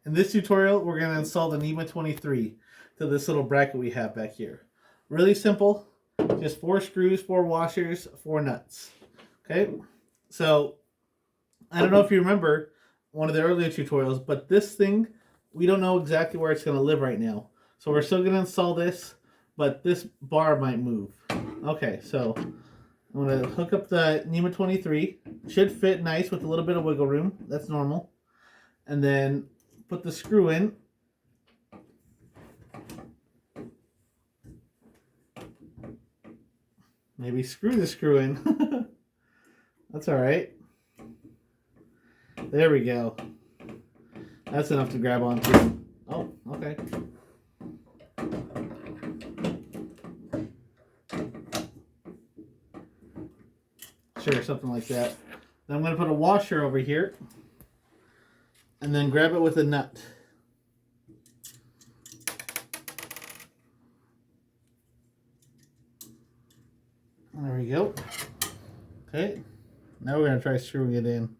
In this tutorial, we're going to install the Nema23 to this little bracket we have back here. Really simple, just 4 screws, 4 washers, 4 nuts. Okay, so I don't know if you remember one of the earlier tutorials, but this thing, we don't know exactly where it's going to live right now. So we're still going to install this, but this bar might move. Okay, so I'm going to hook up the Nema23. Should fit nice with a little bit of wiggle room. That's normal. And then put the screw in. Maybe screw the screw in. That's all right. There we go. That's enough to grab onto. Oh, okay. Sure, something like that. Then I'm going to put a washer over here and then grab it with a nut. There we go. Okay, now we're going to try screwing it in.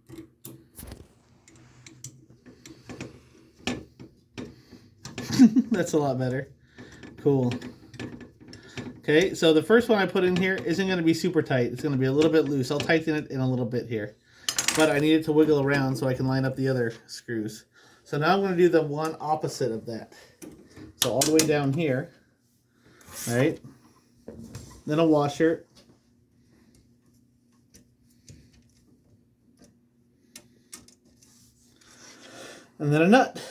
That's a lot better. Cool. Okay, so the first one I put in here isn't going to be super tight. It's going to be a little bit loose. I'll tighten it in a little bit here. But I need it to wiggle around so I can line up the other screws. So now I'm going to do the one opposite of that. So all the way down here. All right. Then a washer. And then a nut.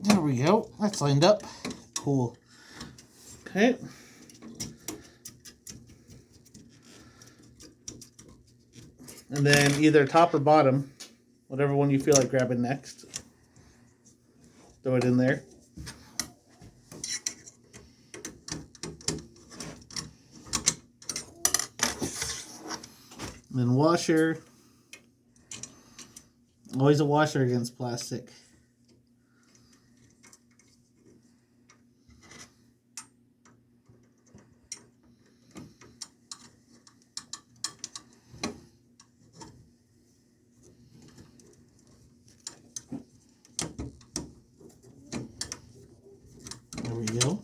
There we go. That's lined up. Cool. Okay. And then either top or bottom, whatever one you feel like grabbing next. Throw it in there. And then washer. Always a washer against plastic. There we go.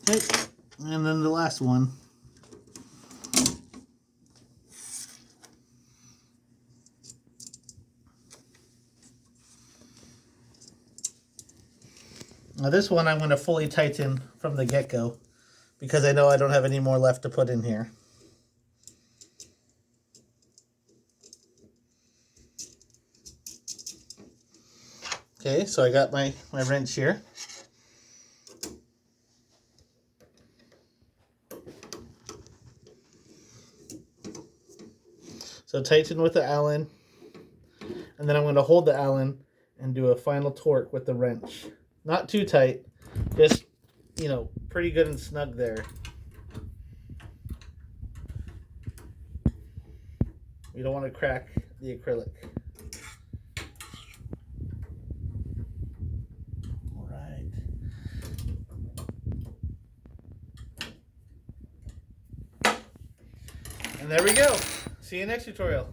Okay, and then the last one. Now this one I'm going to fully tighten from the get-go because I know I don't have any more left to put in here. Okay, so I got my wrench here. So tighten with the Allen, and then I'm going to hold the Allen and do a final torque with the wrench. Not too tight, just, you know, pretty good and snug there. You don't want to crack the acrylic. All right. And there we go. See you next tutorial.